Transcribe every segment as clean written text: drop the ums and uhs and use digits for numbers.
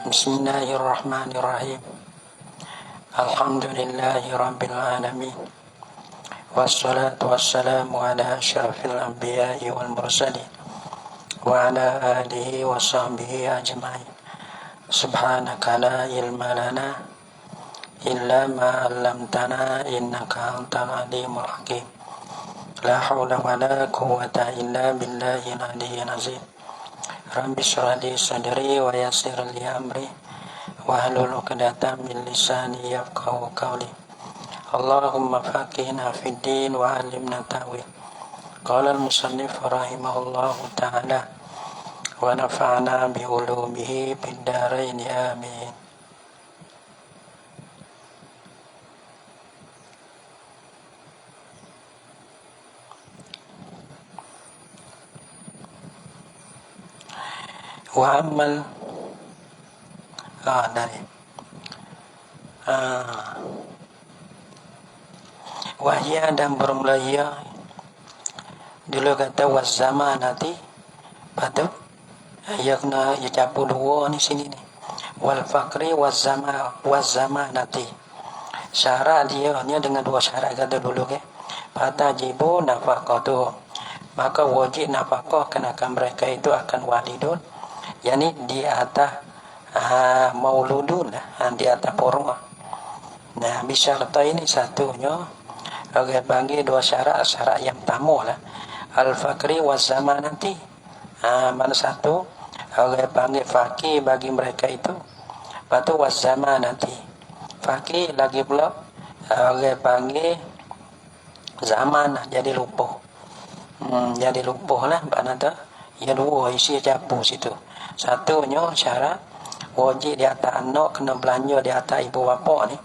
Bismillahirrahmanirrahim. Alhamdulillahi rabbil alamin. Wassalatu wassalamu ala asyrafil anbiya'i wal mursalin wa ala alihi wa sahbihi ajma'in. Subhanaka la ilma lana illa ma 'allamtana innaka antal alimul hakim. La haula wa la quwwata illa billahil aliyyil azim. Rabbi shrah li sadri wa yassir li amri wahlul 'uqdatam min lisani yafqahu qawli. Allahumma faqihna fid din wa 'allimna ta'wil. Qala al-musannif rahimahullahu ta'ala wa nafa'na bi ulumihi fid dharain amin. Wa amal wahya dan bermula ia dulu kata wazamanati patut ya kena ya capu dua ni sini ni wal fakri wazamanati syarat dia hanya dengan dua syarat kata dulu ke fatajibu nafaqatuh maka wajib nafkah kenakan mereka itu akan walidun yakni di atas mauludun di atas porong. Nah bisyarta ini satunya orang panggil dua syarat yang pertama lah al-fakri wa zamanati. Mana satu orang panggil fakir bagi mereka itu patu wa zamanati fakir lagi pula orang panggil zaman jadi lupa. Jadi lupa lah makna tu ya dua isi capu situ. Satunya syarat wajib di atas anak kena belanja di atas ibu bapa ni.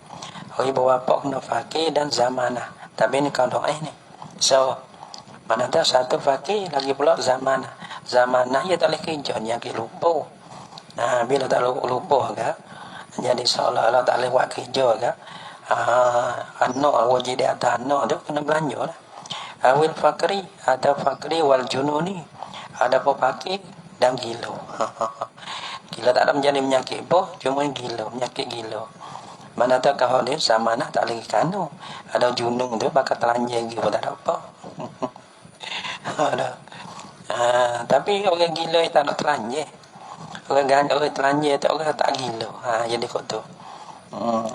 Ibu bapa kena fakir dan zamanah. Tapi ni kalau ni. So mana tu satu fakir lagi pula zamanah. Zamanah ya tak boleh kerja yang lupa. Bila tak lupa ke jadi seolah-olah tak boleh buat kerja ke. Anak wajib di atas anak tu kena belanja lah. Awil fakri atau fakri wal jununi ada fakir dan gila. Gila tak ada menjadi penyakit apa, cuma gila, penyakit gila. Mana tahu kalau dia sama nak tak lagi kanu. Ada junung tu bakal telanjang gitu tak ada apa. Ada. Tapi orang gila tak nak telanjang. Orang telanjang tu orang tak gila. Jadi kau tu.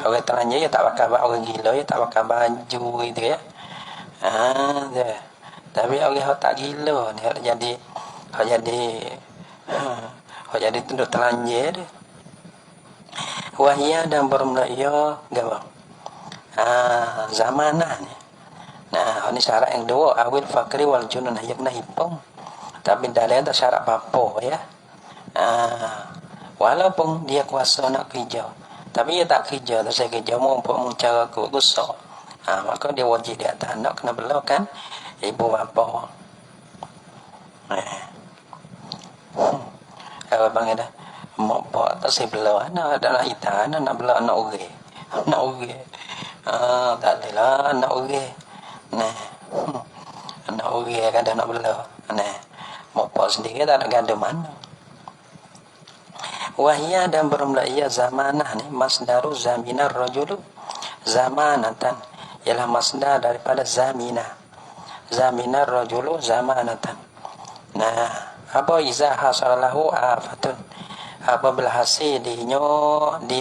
Orang telanjang ya tak pakai orang gila ya tak pakai baju gitu ya. Tapi orang tak gila ni jadi tunduk telanjang dia. Wahya dan bermula ia gapo? Zamanah ni. Nah, ini syarat yang dua awil fakri wal junun yakna hipong. Tapi dalam tak syarat apa ya. Walaupun dia kuasa nak kerja, tapi dia tak kerja, tak saya kerja mau cara kuasa. Maka dia wajib di atas anak kena belakan ibu bapa. Apa bang dah mak pak tak saya belah anak adalah ita anak nak belah anak orang. Anak orang. Tak adalah anak orang. Nah. Anak orang kan nak belah. Nah. Mak pak sendiri tak ada ganda mana. Wahya dan bermula ia zamanah ni masdaru zaminar rajulu zamanatan ialah masdar daripada zamina. Zaminar rajulu zamanatan. Nah, apa iza hasalahu afatun. Apabila hasil di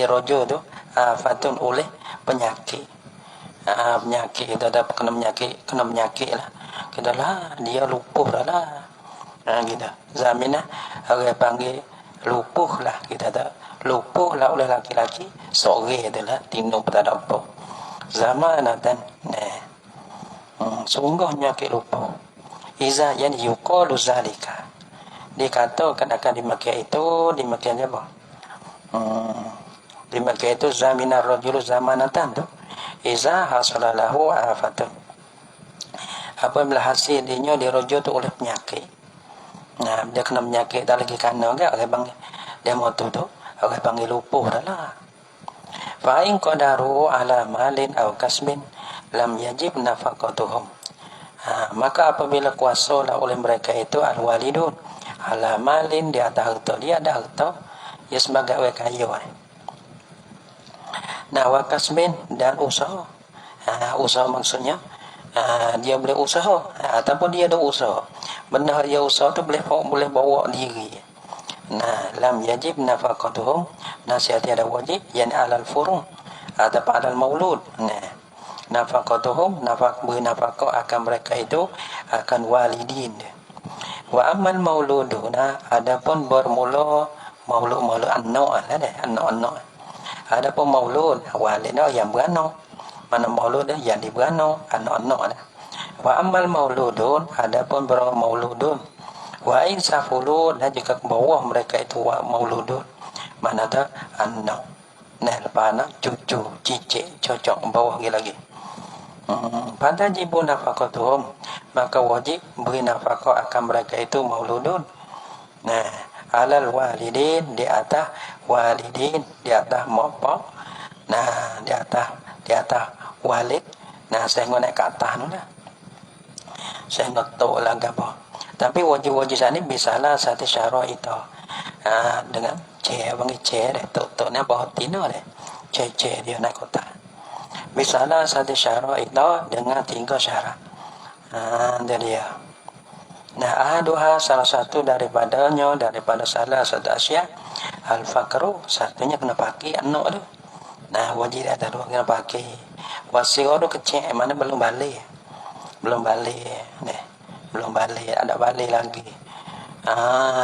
rojo tu afatun oleh penyakit. Penyakit itu ada kena penyakit lah. Kita lah dia lupuh lah. Gitu. Zamina orang panggil lupuh lah kita tak. Lupuh lah oleh laki-laki sore tu lah tino tak ada apa. Zamanatan. Nah. Sungguhnya ke lupa. Iza yang yuqalu zalika. Dikatakan akan dimakai itu, dimakai apa? Dimakai itu zaminar rajulu zamanatan tu. Iza hasalalahu afatun. Apabila hasil dia dirojo tu oleh penyakit. Nah, dia kena penyakit tak lagi kena ke orang panggil dia mau tu orang panggil lupa dah lah. Fa in qadaru ala malin aw kasbin lam yajib nafaqatuhum. Maka apabila kuasa lah oleh mereka itu al-walidun ala malin di atas harta, dia ada harta dia sebagai orang kaya. Nah, wa kasbin dan usaha. Usaha maksudnya dia boleh usaha ataupun dia ada usaha. Benda dia usaha tu boleh bawa diri. Nah, lam yajib nafaqatuhum, nasihat ada wajib yang alal furu' atau alal maulud. Nah, nafaqatuhum, beri nafkah akan mereka itu akan walidin. Wa amal mauluduna, adapun bermula maulud anak lah deh, anak. Adapun maulud walidnya yang beranak. Mana maulud yang diberanak, anak-anak dah. Wa amal mauludun, adapun bermauludun. Wa insafulu, dan jika ke bawah mereka itu mauludun. Mana dah anak. Nah, lepas anak cucu, cicit, cocok bawah lagi. Pada jibu nafaqatuhum, maka wajib beri nafkah akan mereka itu mauludun. Nah, alal walidin, di atas walidin, di atas bapak. Nah, di atas walid. Nah, saya naik ke atas tu dah. Saya ngetuk lah apa. Tapi wajib-wajib sana bisalah satu syarat itu. Dengan panggil deh, tuk ni bawah tina deh. Dia naik kota. Bisalah satu syarat itu dengan 3 syarat. Dia. Nah, ahaduha salah satu daripada salah satu asya al-faqru, satunya kena pakai anak tu. Nah, wajib ada 2 kena pakai. Wasiro tu kecil, mana belum balik. Nih. Belum balik, ada balik lagi.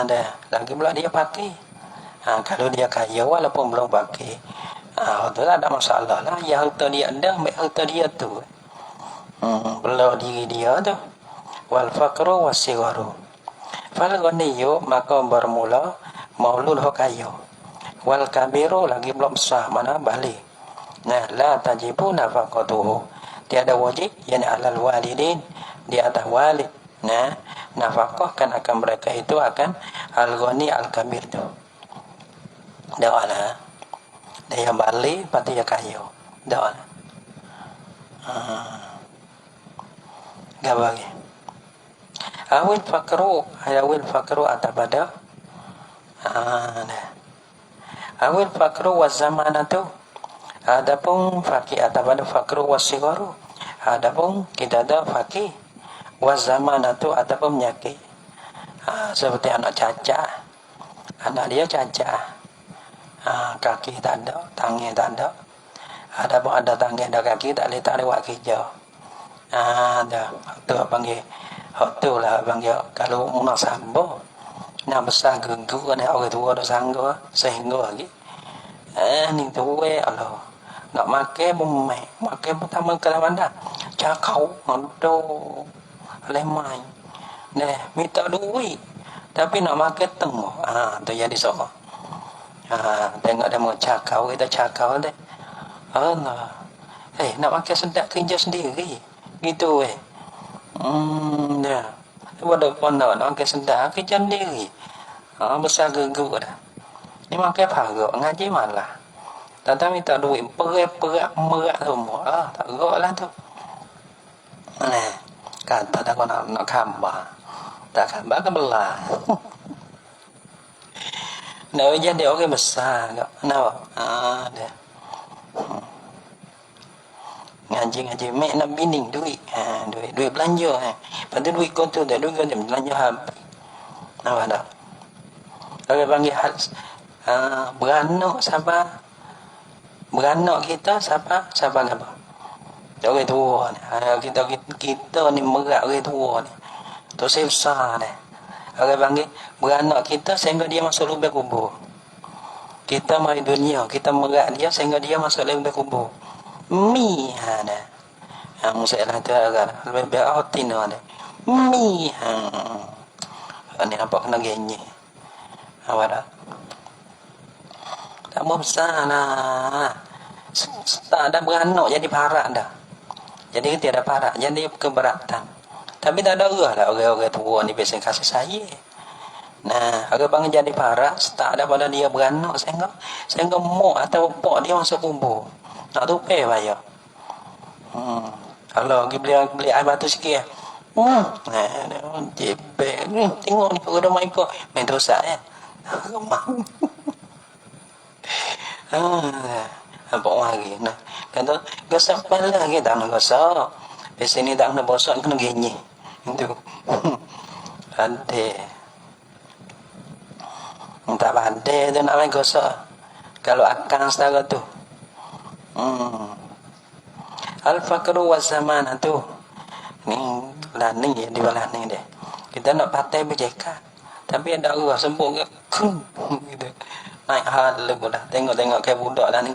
Dah. Lagi pula dia pakai. Kalau dia kaya walaupun belum pakai. Tu tak ada masalah lah. Yang harta dia ada, ambil harta dia tu. Belau diri dia tu. Wal faqru wasigaru. Fal ghaniyu, maka bermula maulud kaya. Wal kabiru, lagi belum besar, mana balik. Nah, la tajibu nafaqatuhu, tiada wajib yang alal walidin, di atas walid. Nah, nafkah kan akan mereka itu akan al-ghani al-kabir tu. Dah lah. Dia balik pasti dia kaya. Dah lah. Gak bagi. Awil fakru atabada. Awil fakru was zamanatu. Adapun fakir atabada fakru was sigaru. Adapun kita ada fakir was zamanatu ataupun penyakit. Seperti anak cacat. Anak dia cacat. Kaki tak ada, tangan tak ada. Adapun ada tangan ada kaki tak boleh tarik buat kerja. Ada. Tu panggil. Tu lah panggil kalau munasabah. Nak besar genggu kan orang tua dah sanggup sehingga lagi. Ni tu Allah. Nak makan pun makan pertama kali mana? Cakau, aduh. Lemai. Nah, minta duit. Tapi nak makan tengok. Tu jadi soal. Tengok dia mau cakau, kita cakau deh. Allah. Nak makan sedap kerja sendiri. Gitu dah. Waduh pondok nak makan sedap kerja sendiri. Besar gegu dah. Ni makan parok ngaji malah. Tak minta duit, perak merak semua. Tak gerak lah tu. Nah, kata tak nak khabar. Tak khabar ke belah. Nak jadi orang besar tak? Kenapa? Dah. Ngaji mek nak bining duit. Duit belanja. Lepas tu duit kau tu, duit kau tu belanja habis. Nampak tak? Orang panggil beranak siapa? Beranak kita siapa apa? Orang tua ni. Kita ni merak orang tua ni. Tu saya besar ni. Orang panggil beranak kita sehingga dia masuk lubang kubur. Kita mari dunia, kita merak dia sehingga dia masuk lubang kubur. Dah. Saya lah tu agak lebih hati ni. Ni nampak kena genyi. Apa dah? Tak mau besar lah. Tak ada beranak jadi parak dah. Jadi tiada parak, jadi keberatan. Tapi tak ada orang-orang tua ni biasa kasih sayang. Nah, orang panggil jadi parak, tak ada pada dia beranak sehingga mak atau pak dia masuk kubur. Nak tupai bayar. Kalau beli air batu sikit. Jebek. Tengok ni orang dah main kau. Main dosa Remang. Apa lagi nah kata gosok pala kita nak gosok di sini tak nak bosok kena gini itu pandai tak pandai tu nak main gosok kalau akan setara tu al-faqru wa zamana tu ni laning ya di bawah ni deh kita nak pakai berjeka tapi ada orang sembung gitu naik hal pula tengok kayak budak lah ni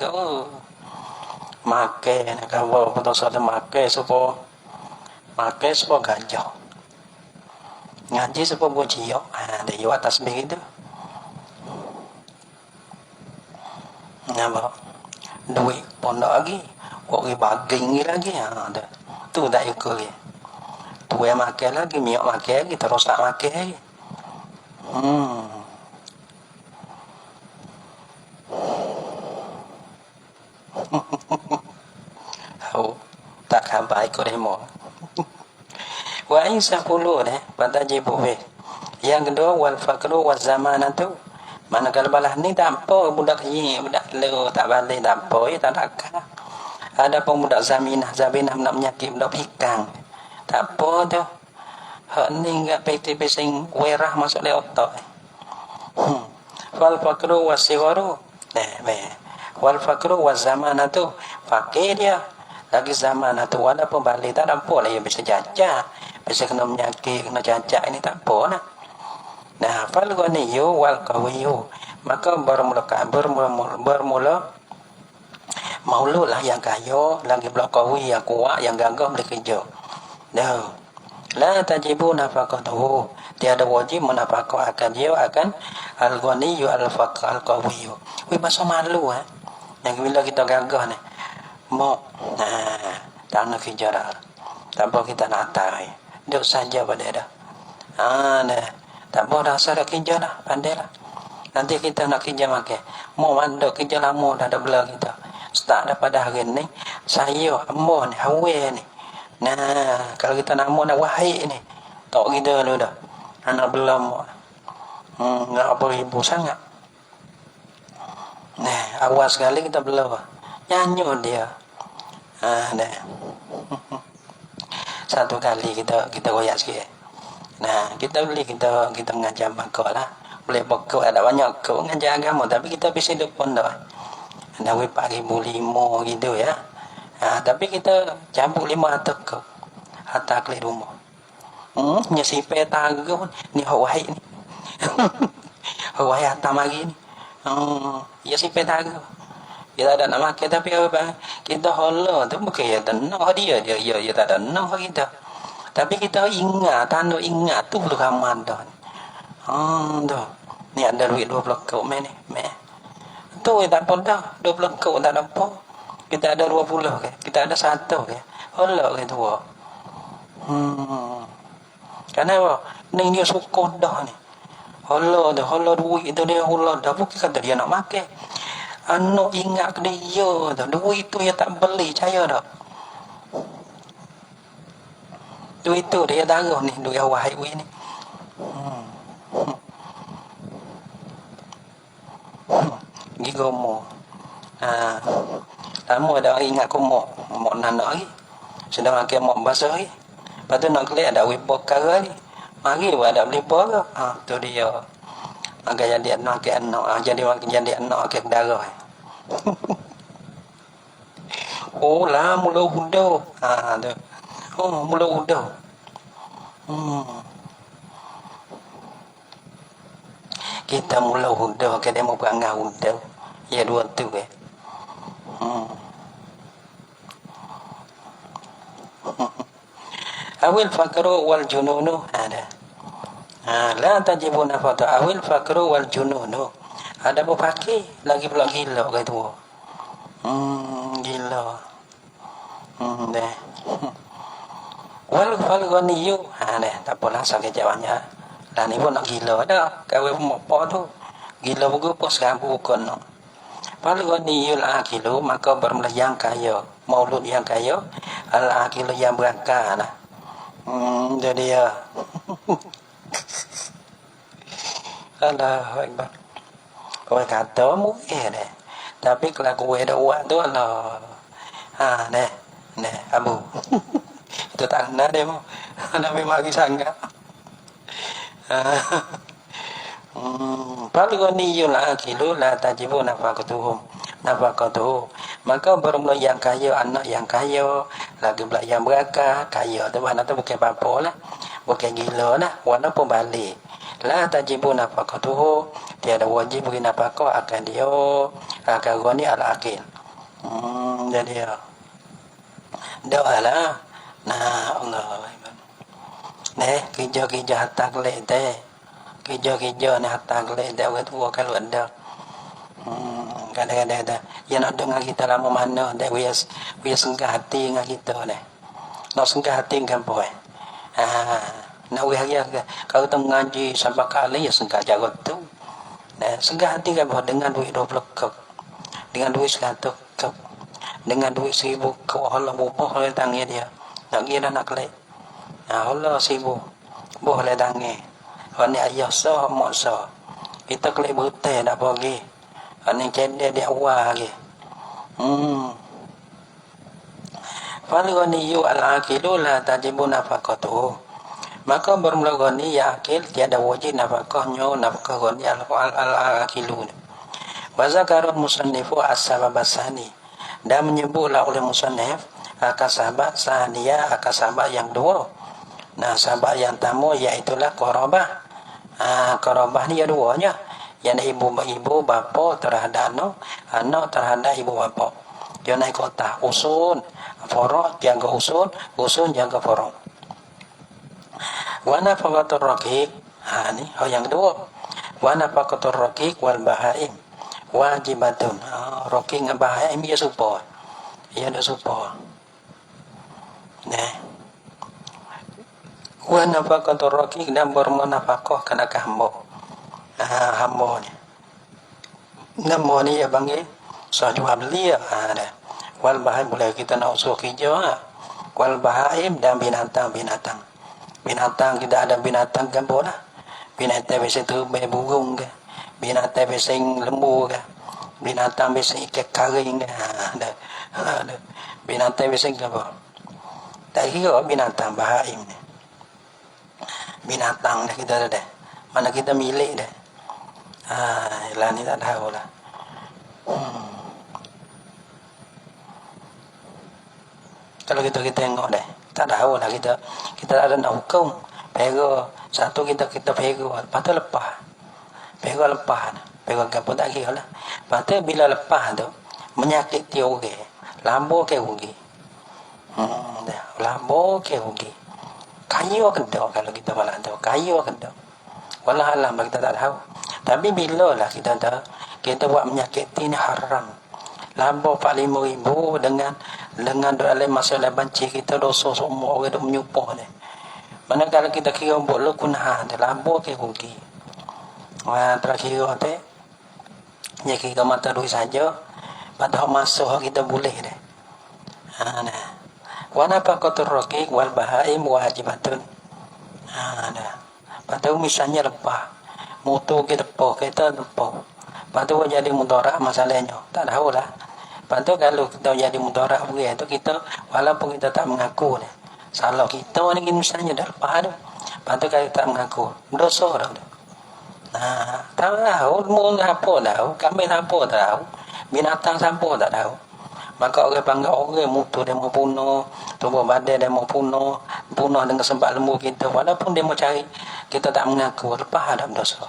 make nak kau betul saja make supaya gajah ngaji supaya bujio ada yo atas begitu nama duit pondok lagi kok baging lagi ada tu tak ikut ya tu yang make lagi miak make lagi terus tak make lagi tak sampai ikut demo wa isa puluh pada jibu yang kedua wal faqru wal zamanatu manakala balah ni tak apa budak ni budak lu tak balik tak apa ya tak ada ada pun budak zaminah nak menyakit budak pikang tak apa tu hak ni enggak peti-pesing werah masuk le otak wal faqru was sigharu wal faqru waz zamanatu fakir dia lagi zaman tu ada pun balik tak ada apa lah yang bisa jajah bisa kena menyakit kena jajak ini tak apa nah fal ghaniyu wal qawiyu maka bermula maulud lah yang kaya lagi pula qawi yang kuat yang gagah boleh kerja dah la tajibu nafaqatuhu tiada wajib menafkah akan dia akan al ghaniyu al faqal qawiyu masa malu yang bila kita gagah ni mau tak nak kerja tanpa kita nak tahu duduk saja pada dah tak mau rasa dah kerja lah pandai lah nanti kita nak kerja makan mau mandok kerja lama dah ada belah kita start daripada hari ni saya amor ni hawe ni kalau kita nak amor nak wahai ni tak kita dulu dah anak belah amor nak apa ibu sangat awal sekali kita belah nyanyi dia satu kali kita goyak sikit kita beli kita mengajar bakal lah boleh bakal ada banyak kau mengajar agama tapi kita bisa hidup pondok ada 4,500 gitu ya tapi kita campur 500 kau hatta klik rumah nyesi peta kau ni Hawaii ni Hawaii hatta lagi ni ya si peta kau kita ada nak makan tapi apa kita hola tu bukan ya tenang dia tak ada tenang kita tapi kita ingat tanda ingat tu belum Ramadan tu ni ada duit 20 kau ni tu tak apa dah 20 kau tak ada apa kita ada 20 ke kita ada 1 ke hola ke tu kenapa ni dia sukun dah ni hola duit itu dia hola dah bukan kata dia nak makan anak ingat ke dia dah duit tu dia tak beli saya dah duit tu dia taruh ni duit awal ni gitu mo lama dah ingat ko mo nak lagi sudah makan mo basah lagi lepas tu nak kelihatan ada wipo kara ni mari ada beli apa tu dia agak jadi anak jadi anak ke darah lah mula huda tu mula huda kita mula huda ke dia mau perangai huda ya dua tu awil faqru wal jununu ada la tajibu nafatu awil faqru wal jununu ada berpaki lagi pula gila ke tu gila deh wal ghaniyu tak apalah sakit jawabnya dan ni pun nak gila dah kau mau apa tu gila buku pos kamu bukan wal ghaniyul akilu maka bermula yang kaya maulud yang kaya al akilu yang berakal jadi ya Allahu Akbar kau kata mu deh Tapi kelaku dah buat tu Allah. Abu. Itu tanda dia mau. Nabi magi sangga. Falghaniyul aqilu la tajibu nafaqatuhum. Maka bermula yang kaya, anak yang kaya, lagi pula yang berakal, kaya tu mana tu bukan apa-apa lah. Bukan gila lah, walaupun balik. La tajibu nafaqatuhu, tiada wajib bagi nafkah akan dia, akan ghani al-aqil. Jadi doa lah. Nah, Allah. Kerja-kerja hatta kelek teh. Kerja-kerja ni hatta kelek teh orang tua kalau ada. Kadang-kadang dah. Yang nak dengar kita lama mana dah bias senggah hati dengan kita dah. Nak senggah hati kan boy. Nak hari kalau tu ngaji sampai kali ya senggah jaga tu. Nah, senggah hati kan boy dengan duit 20 kep. Dengan duit 100 kep. Dengan duit 1000 kep Allah bubuh oleh tangan dia. Nak kira nak kelek. Allah 1000 boleh tangan. Ini ayah sah, mak sah. Kita kelek berhutang nak pergi. Ini cendek dia awal lagi. Falghaniyu al-aqilu la tajibu nafaqatuhu. Maka bermula ghani ya akil tiada wajib nafkahnya, nafkah ghani al-aqilu. Wa zakara musannifu as-sabab as-sani. Dan menyebutlah oleh musannif akasabah saniya, akasabah yang dua. Nah, sabab yang tamu iaitulah qarabah. Qarabah ni ada duanya. Yang ibu bapa terhadap anak terhadap ibu bapa. Dia naik kota usun, farad jaga usun jaga farad. Wa nafaqatur raqiq. Ni yang kedua. Wa nafaqatur raqiq wal bahaim wajibatun. Raqiq dengan bahaim dia support. Ia ada support. Nah. Wa nafaqatur raqiq dan bermenafkah kana hamba. Hamba ni. Nama ni ya panggil jual beli ada. Wal bahaim boleh kita nak usul kerja. Wal bahaim dan binatang. Binatang kita ada binatang kan boleh. Binatang biasa tu burung ke. Binatang biasa lembu ke. Binatang biasa ikan kering ke. Ada. Binatang biasa apa? Tak kira binatang bahaim ni. Binatang dah kita ada. Mana kita milik dah. Lah ni tak tahu lah. Kalau kita tengok dah, tak tahu lah kita ada nak hukum. Pega satu kita pega, lepas tu lepas. Pega lepas. Pega apa tak kira lah. Lepas tu bila lepas tu menyakiti orang, lambo ke rugi. Lambo ke rugi. Kayu kena kalau kita malam tu, kayu kena. Wallah alam kita tak tahu. Tapi bila lah kita buat menyakiti ni haram. Lambo 45,000 dengan dalam masalah banci kita dosa semua orang duk menyupoh ni. Manakala kita kira boleh kunah tu lambo ke rugi. Terakhir tu ya kita mata duit saja. Padahal masuk kita boleh deh. Nah. Wa nafaqatur raqiq wal bahaim wajibatun. Nah. Patut misalnya lepas motor kita lepas, kereta lepas. Patut jadi mudarat masalahnya. Tak tahu lah. Patut kalau kita jadi mudarat begitu itu kita walaupun kita tak mengaku dah. Salah kita ni misalnya dah lepas tu. Patut kalau tak mengaku, dosa dah. Tak tahu mau apa tahu, kambing apa tak tahu, binatang siapa tak tahu. Maka orang panggil orang motor dia mau bunuh, tubuh badan dia mau bunuh dengan sebab lembu kita. Walaupun dia mau cari, kita tak mengaku, lepas ada dosa.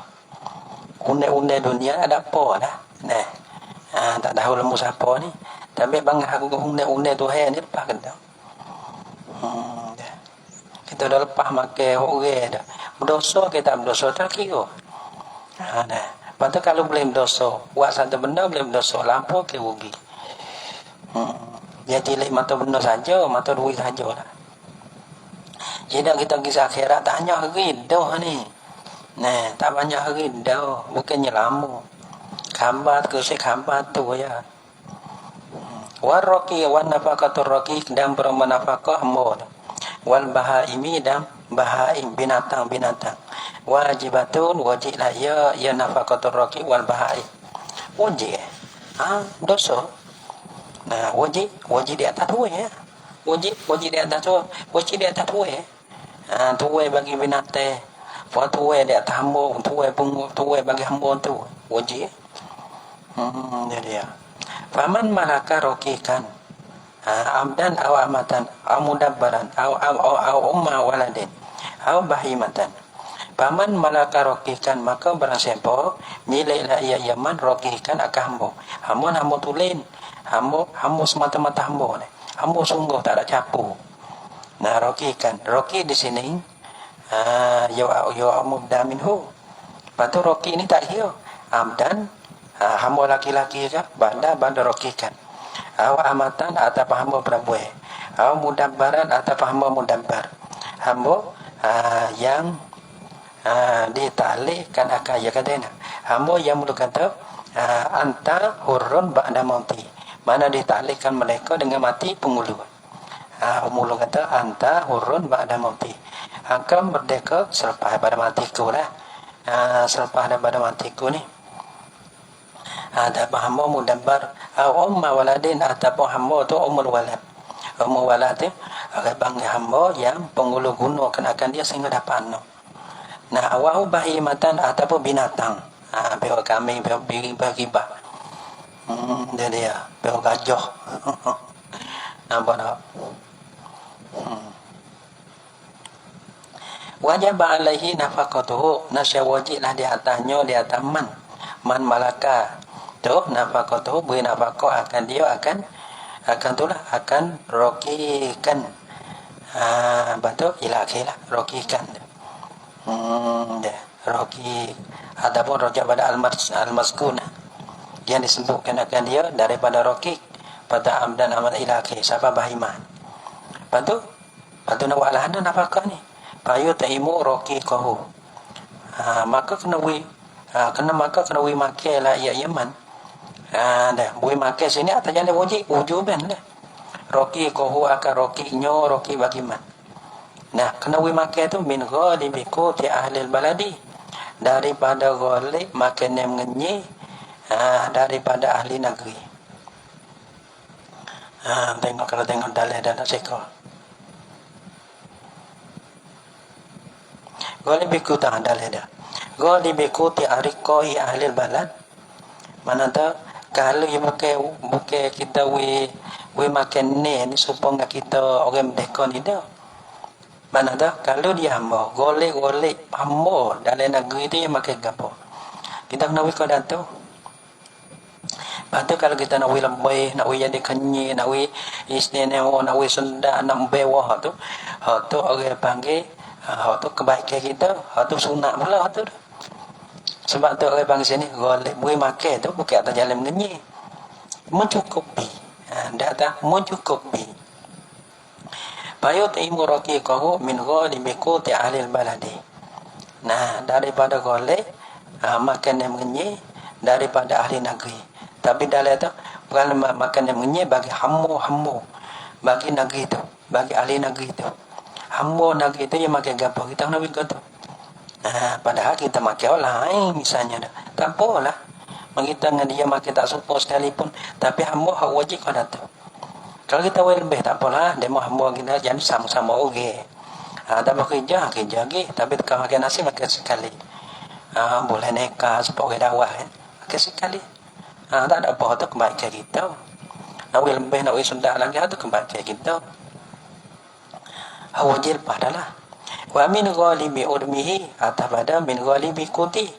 Undai-undai dunia ada apa dah. Nah, tak tahu lembu siapa ni. Tapi bangga aku undai-undai Tuhan ni lepas kena. Kita dah lepas makan orang dah. Berdosa kita berdosa tak kira. Nah, lepas tu kalau boleh berdosa, buat satu benda boleh berdosa, lampu ke rugi. Jadi mata benda saja, mata duit saja lah. Jadi kita kisah akhirat tak hanya rindu ni. Nah, tak banyak rindu, bukannya lama. Khambat ke si khambat tu ya. Warraqi wa nafaqatur raqiq dan bermanfaat hamba. Wal bahaimi dan bahaim binatang. Wajibatun wajib lah ya nafaqatur raqiq wal bahaim. Wajib. dosa. Nah, wajib di atas dua ya. Wajib di atas dua. Wajib di atas dua. Tuai bagi binatang. Apa tuai di atas hamba, tuai bagi hamba tu. Wajib. Jadi ya. Faman malaka rokikan. Abdan aw amatan aw mudabbaran aw umma waladin aw bahimatan. Paman malaka rokikan, maka barang siapa miliklah ia yaman rokikan akan hamba tulen hamba semata-mata hamba ni, hamba sungguh tak ada capu. Nah, rokikan, roki di sini ya mubda minhu. Patu roki ini tak kira abdan, hamba laki-laki ke banda rokikan, aw amatan atau hamba perempuan, aw mudabbaran atau hamba mudabbar, hamba yang ditalihkan akaya katanya. Hamba yang mula kata anta hurrun ba'da mauti, mana ditalihkan mereka dengan mati penghulu. Mula kata anta hurrun ba'da mauti, akan merdeka selepas pada matiku lah. Selepas daripada matiku ni ada hamba mudabbar umma waladin, ataupun hamba tu umul walad. Umul walad tu bang hamba yang penghulu guna kenakan dia sehingga dapat anak. Nah, wahu bahimatan ataupun binatang. Beho kambing, beho biring, beho kibak. Dia beho gajah. Nampak tak? Wajib alaihi nafaqatuhu, nasya wajiblah di atasnya, di atas man malaka. Tu nafaqatuhu, beri nafkah akan dia akan itulah akan rokikan. Betul ilakilah rokikan. Roki ataupun rojak pada al-maskun yang disebutkan akan dia daripada roki pada amdan amal ilaki siapa bahiman. Patu nak walah ada nafkah ni. Payu taimu roki qahu. Maka kena wi makai lah ya yaman. Dah wi makai sini atas jalan wujuban dah. Roki qahu akan roki nyo roki bagiman. Nah, kena wi makan tu min ghalibi quti ahli baladi, daripada ghalib makan yang mengenyi daripada ahli negeri. Kalau tengok dalil dan sekor. Ghalibi quti dalil dah. Ghalibi quti ariqai ahli balad. Mana tu kalau yang bukan kita wi makan ni supaya kita orang merdeka ni dah. Mana dah kalau dia hamba golek hamba dalam negeri dia makan gapo, kita kena wikau tu. Lepas tu kalau kita nak lebih, nak jadi kenyi, nak istimewa, nak senda, nak bewah tu orang panggil tu kebaikan kita, tu sunat pula tu. Sebab tu orang panggil sini golek bui makan tu bukan atas jalan mengenyi, mencukupi. Dah tak mencukupi. Payu taimu raqiqahu min ghalibi quti ahli baladi. Nah, daripada golek makan yang mengenyi daripada ahli negeri. Tapi dalam tu bukan makan yang mengenyi bagi hamba bagi negeri tu, bagi ahli negeri tu. Hamba negeri tu yang makan gapo kita nak ikut tu. Padahal kita makan orang lain misalnya dah. Tak apalah. Kita dengan dia makan tak serupa sekalipun, tapi hamba hak wajib kau tu. Kalau kita lebih tak apalah, demo hamba kita jangan sama-sama okey. Tak bekerja lagi, tapi kalau makan nasi makan sekali. Boleh nekah supaya dakwah kan. Makan sekali. Tak ada apa tu kebaikan kita. Nak lebih nak sudah lagi tu kebaikan kita. Wajib padalah. Wa min ghalibi udmihi atabada min ghalibi kuti.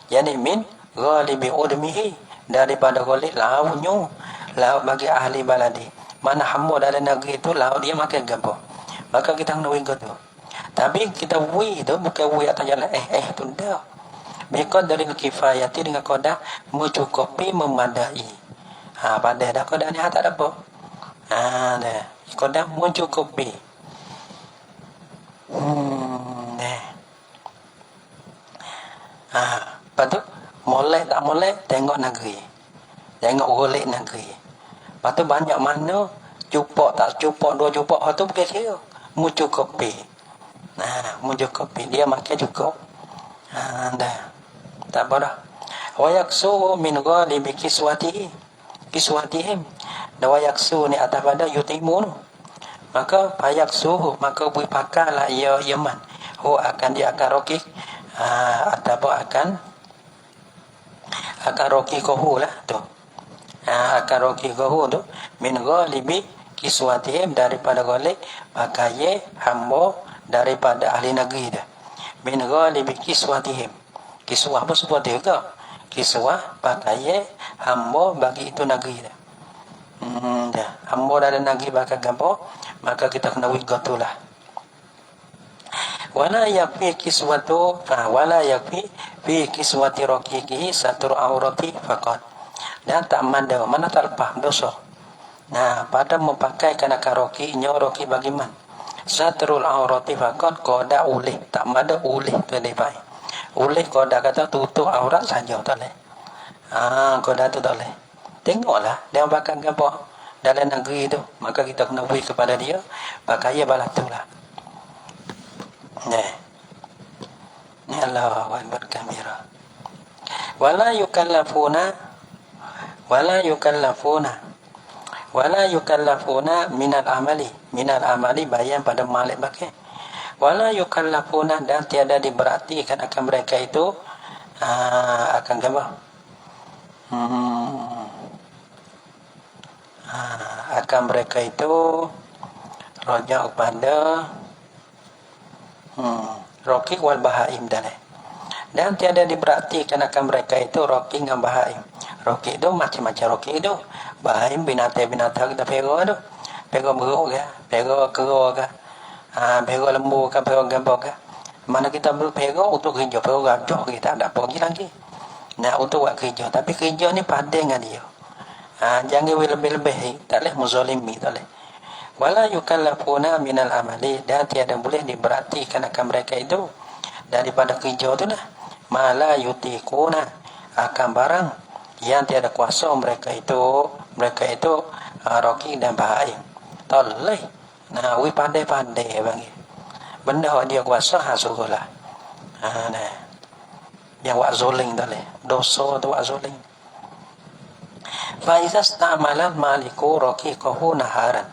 Yani min ghalibi udmihi daripada ghalib launyo laut bagi ahli baladi. Mana hamba dalam negeri itu laut dia makan gapo. Maka kita kena ikut tu. Tapi kita wi tu bukan wi atas jalan tu dah. Mereka dari kifayati dengan qada mencukupi memadai. Pada dah qada ni tak ada apa. Dah. Qada mencukupi. Lepas tu molek tak molek tengok negeri. Tengok golek negeri. Lepas tu banyak mana cupak tak cupak 2 cupak tu bukan kira. Mencukupi. Mencukupi. Dia makan cukup. Dah. Tak apa dah. Wa yaksu min ghalibi kiswatihi. kiswatihim dawa yaksu ni atas pada yutimun, maka payak suhu maka bui pakalah ia yaman akan dia akan rokik atau akan rokik kohu lah tu, akan rokik kohu tu min ghalibi kiswatihim daripada golek pakai hamba daripada ahli negeri dah, min ghalibi kiswatihim, kiswah pun seperti juga, kiswah pakai hamba bagi itu negeri dah. Dah hamba dari negeri bakal gapo, maka kita kena wigatulah. Wala yakfi kiswatu wala yakfi fi kiswati raqiqihi satur aurati faqat, dan tak mana tak lepas dosa. Nah, pada memakai kana karokinya roki bagaimana satrul aurati faqat, koda ulih tak ada ulih tu depai ulih koda kata tutup aurat saja tak leh, koda tu tak leh. Tengoklah dia bakal gapo dalam negeri itu, maka kita kena beri kepada dia pakai balatulah. Ni Allahu akbar kabira. Wala yukallafuna minal amali bayan pada malik pakai. Wala yukallafuna, dan tiada diberartikan akan mereka itu akan apa? Akan mereka itu rojak pada roki wal bahaim dan tiada diberartikan akan mereka itu roki dengan bahaim. Roki itu macam-macam roki itu, bahaim binatang kita pego tu, pego beruk ke, pego kero ke, pego lembu ke, pego gambar ke. Mana kita pego untuk kerja, pego gajah kita tak pergi lagi. Nah untuk buat kerja, tapi kerja ni pandai dengan dia. Jangan lebih-lebih, tak boleh muzalimi, tak boleh. Wala yukallafuna minal amali, dan tiada boleh diberartikan akan mereka itu daripada kerja tu lah, mala yutikuna, akan barang yang tiada kuasa mereka itu roki dan bahaim. Toleh. Nah, we pandai-pandai bang. Benda dia kuasa hasulah. Nah. Yang wak zoling toleh. Dosa tu wak zoling. Fa iza sta'mala maliku raqiqahu naharan,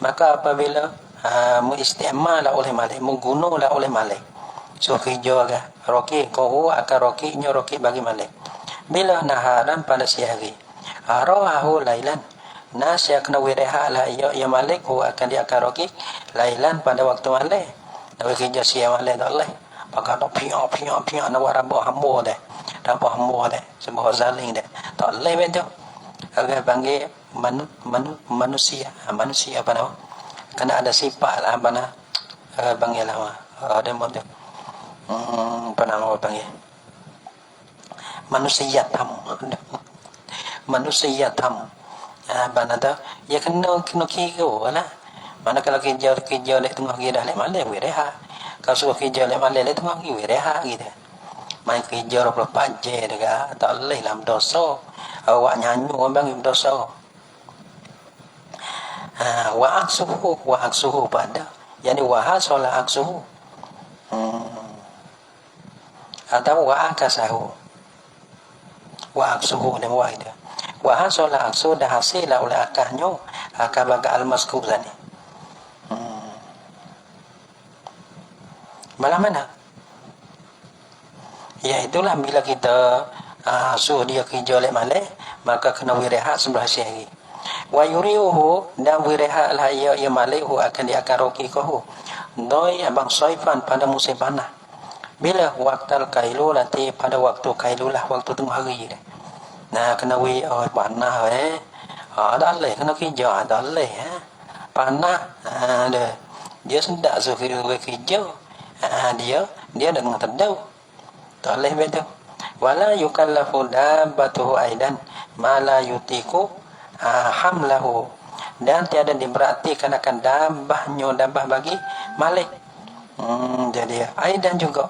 maka apabila muistimal oleh malik, menggunalah oleh malik, so kerja ke roki kohu akan rokinya roki bagi malik bila naharan pada siang hari, arahu lailan, nas yang kena wireha lah ya malik akan dia akan roki lailan pada waktu malik, nak kerja siang malik tak boleh, pakai nak piak nak warabah hamba dah, rabah hamba dah, semua zaling dah, tak boleh betul. Agar panggil manusia apa nama, kena ada sifat lah apa nama, panggil lah ada macam apa nama panggil manusia tamu apa nama ya kena kira lah. Mana kalau kerja lek tengah kita lek malam wireha, kalau suruh kerja lek malam lek tengah wireha gitu, main kerja 24 jam dah tak boleh lah dosa. Awak nyanyi orang bang dosa. Wa aksuhu pada, yani wa hasala aksuhu, atau wa akasahu, wa aksuhu dan wa itu, wa hasala aksuhu dah hasil oleh akahnya akah baga al-mazkur tadi. Mana ya itulah bila kita suruh dia kerja lek malek, maka kena wirehat sebelah siang. Wa yuriuhu, dan wirehat lah ia malek akan dia akan rokiqahu doi abang saifan pada musim panas. Bila waktu kailulati, pada waktu kailulah, waktu tengah hari dah. Nah kena panas tak boleh kena kerja, tak boleh panas dah. Dia sendak suruh kerja, dia dengan terdau, tak boleh betul. Wala yukallafu dabbatuhu aidan ma la yutiku hamlahu, dan tiada diberartikan akan dabbah bagi malik. Jadi aidan juga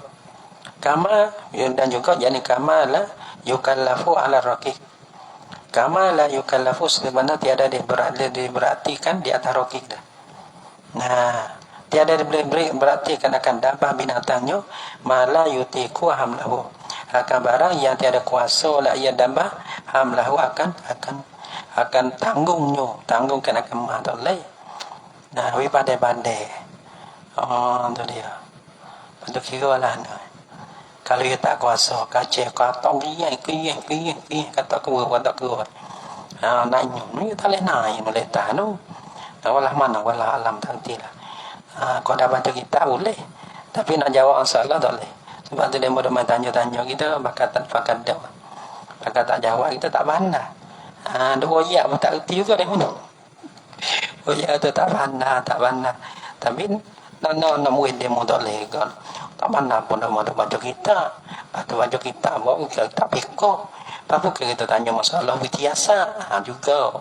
kama, dan juga yani kama la yukallafu ala raqiq, kama la yukallafu, sebenarnya tiada diberartikan di atas raqiq dah. Nah tiada diberartikan akan dabbah binatangnya ma la yutiku hamlahu, akan barang yang tiada kuasa la ia dambah hamlahu akan tanggungkan akan mahdalai. Nah, wi pandai-pandai. Oh, tu dia. Betul kira lah. Kalau ia tak kuasa, kacau kata giyai, kata kuat. Nanya, ni tak boleh naik, boleh tahan tu. Walah mana, walah alam takdirlah. Kau dah baca kita boleh. Tapi nak jawab masalah tak boleh. Sebab tu dia mudah tanya-tanya kita, bakat dah. Bakat tak jawab, kita tak pandai. Dua ya pun tak erti juga dia mana. Oh ya tu tak pandai. Tapi nak murid dia mudah boleh kan. Tak pandai pun dah mudah baca kita. Baca kita, bawa kita tak pikir. Apa kita tanya masalah biasa juga.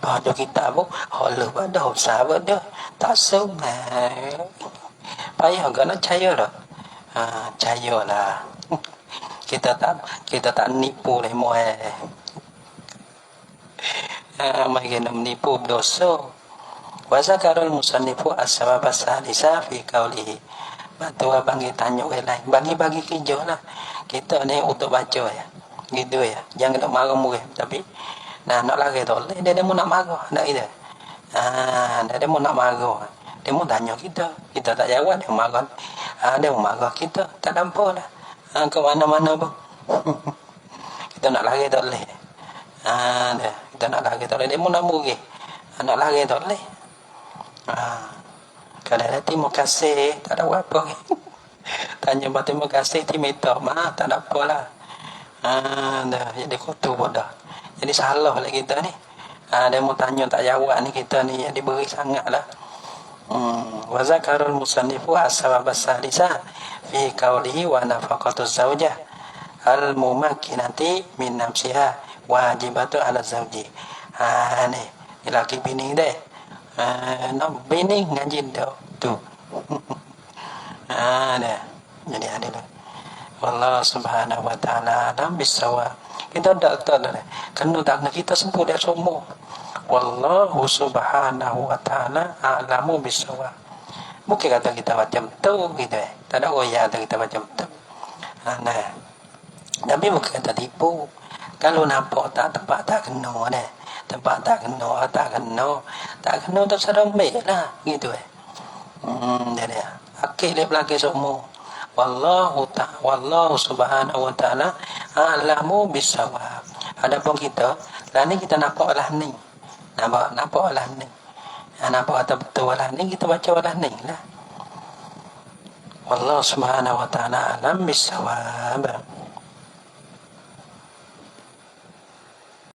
Baca kita pun halah pada sahabat dah tak semai. Payah kan nak percaya dah. Percayalah. Kita tak nipu lemo mai kena menipu dosa. Wa zakarul musannifu as-sabab as-salisa fi qawlihi. Batu abang kita tanya lain. Bagi kerja lah. Kita ni untuk baca ya. Gitu ya. Jangan nak marah murid. Tapi nak lari tu. Dia mau nak marah. Tak kita. Dia mau nak marah. Dia mau tanya kita. Kita tak jawab. Dia marah. Dia mau marah kita. Tak nampak lah. Ke mana-mana pun. Kita nak lari tu boleh. Kita nak lari tu boleh. Dia mau nak murid. Nak lari tu boleh. Kadang-kadang terima kasih. Tak ada apa. Tanya buat terima kasih, minta maaf, tak ada apalah. Jadi kotor pun dah. Jadi salah lah kita ni. Dia mau tanya tak jawab ni, kita ni yang diberi sangat lah. Wa zakarul musannifu as-sabab as-salisa fi qawlihi wa nafaqatuz zawjah al-mumakkinati min nafsiha wajibatu ala zawji. Ni laki bini deh. Nak bini ngaji dah tu. Dah. Jadi adil. Wallahu subhanahu wa ta'ala alam bisawab. Kita tak tahu dah. Kena tak kita sebut dia semua. Wallahu subhanahu wa ta'ala a'lamu bisawab. Bukan kata kita macam tu gitu Tak ada royak kata kita macam tu. Nah. Tapi bukan kata tipu. Kalau nampak tak tempat tak kena dah. Tempat tak kena tu seremik lah gitu Jadi akil dia pelaki semua. Wallahu subhanahu wa ta'ala a'lamu bisawab. Adapun kita, lah ni kita nampak lah ni. Nampak lah ni. Nampak atau betul lah ni, kita baca lah ni lah. Wallahu subhanahu wa ta'ala a'lam bisawab.